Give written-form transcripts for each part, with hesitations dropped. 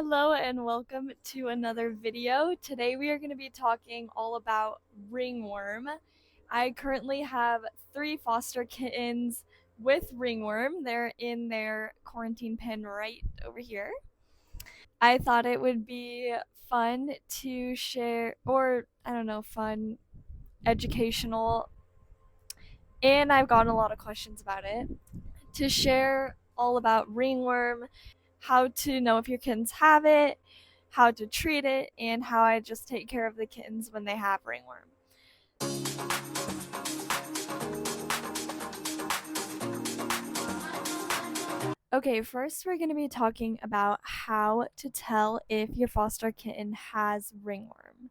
Hello and welcome to another video. Today we are going to be talking all about ringworm. I currently have 3 foster kittens with ringworm. They're in their quarantine pen right over here. I thought it would be fun to share, or I don't know, fun, educational, and I've gotten a lot of questions about it, to share all about ringworm, how to know if your kittens have it, how to treat it, and how I just take care of the kittens when they have ringworm. Okay, first we're going to be talking about how to tell if your foster kitten has ringworm.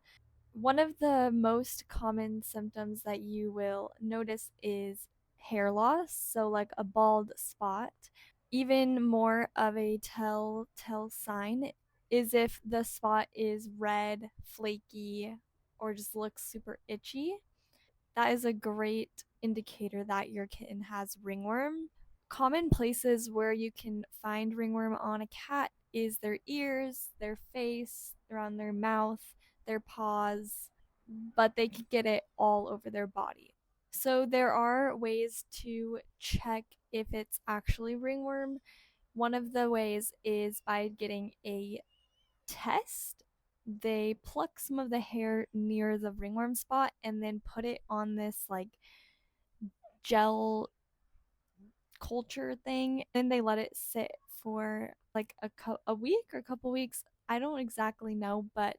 One of the most common symptoms that you will notice is hair loss, so like a bald spot. Even more of a telltale sign is if the spot is red, flaky, or just looks super itchy. That is a great indicator that your kitten has ringworm. Common places where you can find ringworm on a cat is their ears, their face, around their mouth, their paws, but they can get it all over their body. So there are ways to check if it's actually ringworm. One of the ways is by getting a test. They pluck some of the hair near the ringworm spot and then put it on this like gel culture thing. Then they let it sit for like a week or a couple weeks. I don't exactly know, but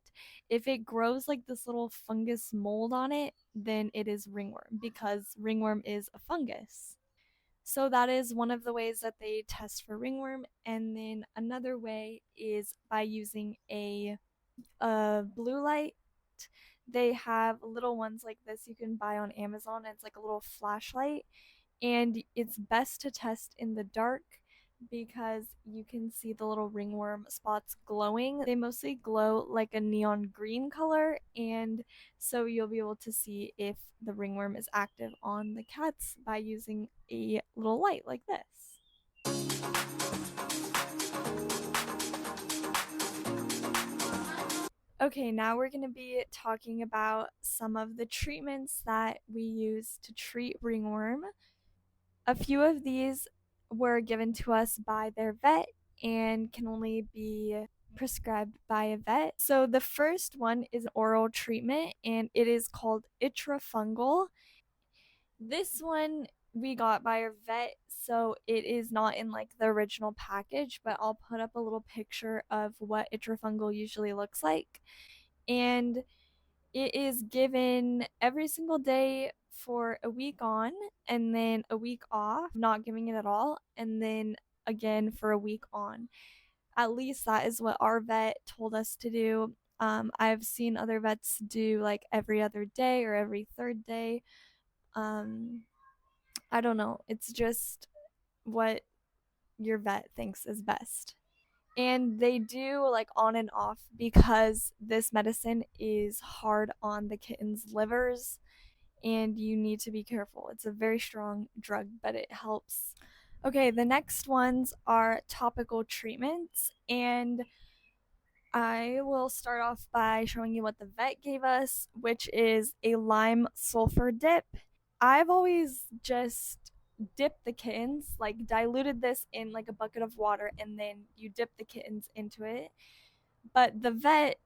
if it grows like this little fungus mold on it, then it is ringworm because ringworm is a fungus. So that is one of the ways that they test for ringworm. And then another way is by using a blue light. They have little ones like this you can buy on Amazon. It's like a little flashlight, and it's best to test in the dark because you can see the little ringworm spots glowing. They mostly glow like a neon green color, and so you'll be able to see if the ringworm is active on the cats by using a little light like this. Okay, now we're going to be talking about some of the treatments that we use to treat ringworm. A few of these were given to us by their vet and can only be prescribed by a vet. So the first one is oral treatment and it is called itrafungal. This one we got by our vet, so it is not in like the original package, but I'll put up a little picture of what itrafungal usually looks like. And it is given every single day for a week on, and then a week off, not giving it at all, and then again for a week on. At least that is what our vet told us to do. I've seen other vets do like every other day or every third day. Um, I don't know. It's just what your vet thinks is best. And they do like on and off because this medicine is hard on the kitten's livers and you need to be careful. It's a very strong drug, but it helps. Okay, the next ones are topical treatments, and I will start off by showing you what the vet gave us, which is a lime sulfur dip. I've always just dipped the kittens, like diluted this in like a bucket of water, and then you dip the kittens into it. But the vet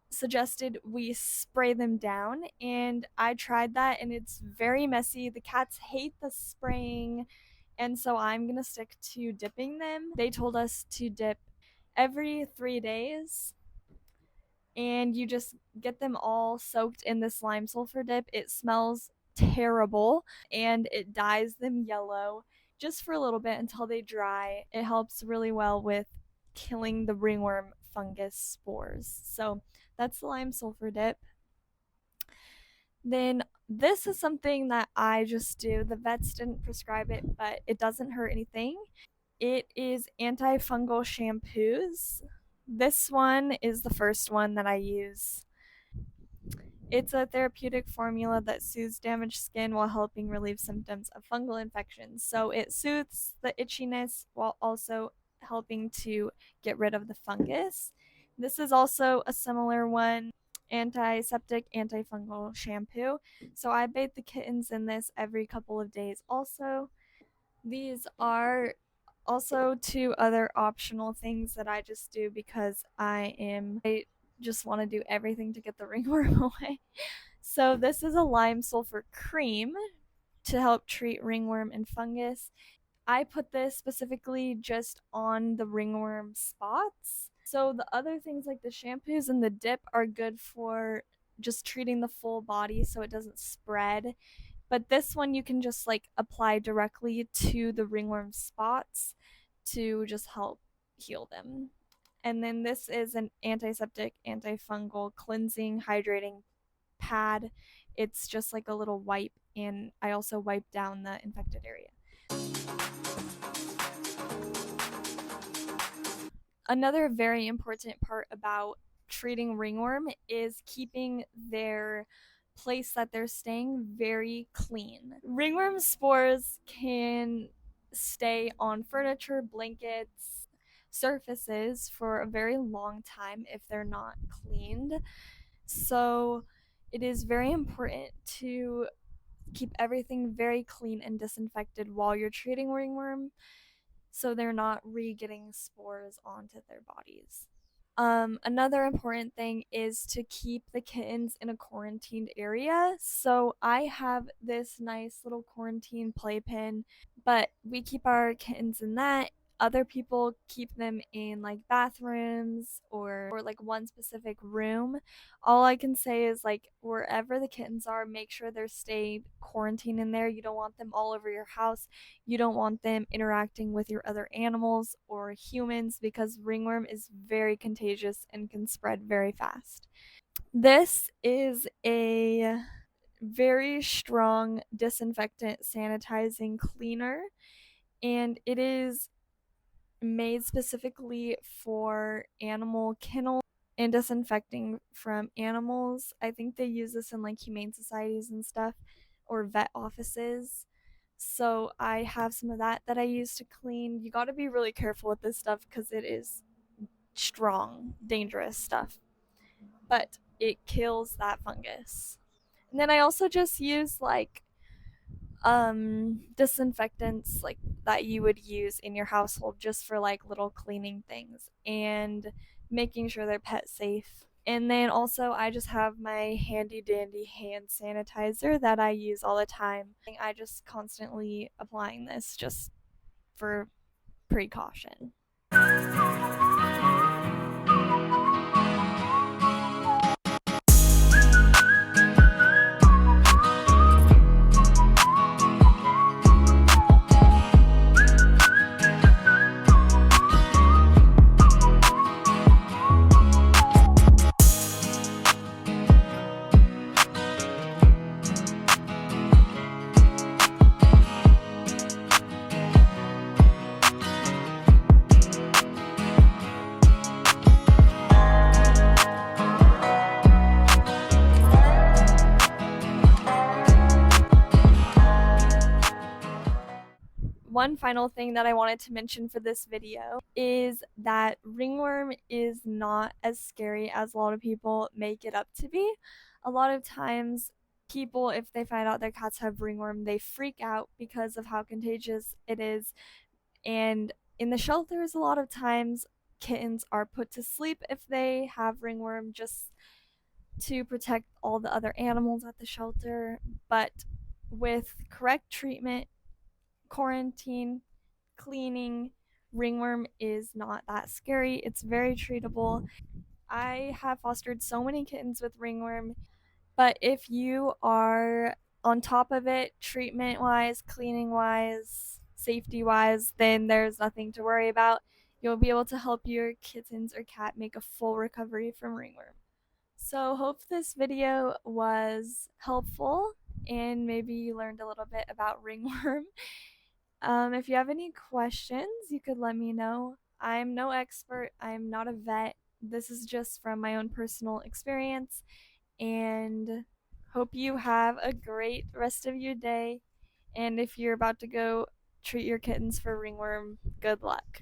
suggested we spray them down, and I tried that and it's very messy. The cats hate the spraying, and so I'm gonna stick to dipping them. They told us to dip every 3 days, and you just get them all soaked in this lime sulfur dip. It smells terrible and it dyes them yellow just for a little bit until they dry. It helps really well with killing the ringworm fungus spores. So that's the lime sulfur dip. Then this is something that I just do. The vets didn't prescribe it, but it doesn't hurt anything. It is antifungal shampoos. This one is the first one that I use. It's a therapeutic formula that soothes damaged skin while helping relieve symptoms of fungal infections. So it soothes the itchiness while also helping to get rid of the fungus. This is also a similar one, antiseptic antifungal shampoo. So I bathe the kittens in this every couple of days also. These are also two other optional things that I just do because I just want to do everything to get the ringworm away. So this is a lime sulfur cream to help treat ringworm and fungus. I put this specifically just on the ringworm spots. So the other things like the shampoos and the dip are good for just treating the full body so it doesn't spread. But this one you can just like apply directly to the ringworm spots to just help heal them. And then this is an antiseptic, antifungal, cleansing, hydrating pad. It's just like a little wipe, and I also wipe down the infected area. Another very important part about treating ringworm is keeping their place that they're staying very clean. Ringworm spores can stay on furniture, blankets, surfaces for a very long time if they're not cleaned. So it is very important to keep everything very clean and disinfected while you're treating ringworm so they're not re-getting spores onto their bodies. Another important thing is to keep the kittens in a quarantined area. So I have this nice little quarantine playpen, but we keep our kittens in that. Other people keep them in like bathrooms or like one specific room. All I can say is like wherever the kittens are, make sure they're stayed quarantined in there. You don't want them all over your house. You don't want them interacting with your other animals or humans because ringworm is very contagious and can spread very fast. This is a very strong disinfectant sanitizing cleaner, and it is made specifically for animal kennels and disinfecting from animals. I think they use this in like humane societies and stuff or vet offices. So I have some of that I use to clean. You got to be really careful with this stuff because it is strong, dangerous stuff. But it kills that fungus. And then I also just use like disinfectants like that you would use in your household just for like little cleaning things and making sure they're pet safe. And then also I just have my handy dandy hand sanitizer that I use all the time. I just constantly applying this just for precaution. One final thing that I wanted to mention for this video is that ringworm is not as scary as a lot of people make it up to be. A lot of times, people, if they find out their cats have ringworm, they freak out because of how contagious it is. And in the shelters, a lot of times, kittens are put to sleep if they have ringworm just to protect all the other animals at the shelter. But with correct treatment, quarantine, cleaning, ringworm is not that scary. It's very treatable. I have fostered so many kittens with ringworm, but if you are on top of it, treatment wise, cleaning wise, safety wise, then there's nothing to worry about. You'll be able to help your kittens or cat make a full recovery from ringworm. So, hope this video was helpful and maybe you learned a little bit about ringworm. If you have any questions, you could let me know. I'm no expert, I'm not a vet. This is just from my own personal experience, and hope you have a great rest of your day. And if you're about to go treat your kittens for ringworm, good luck.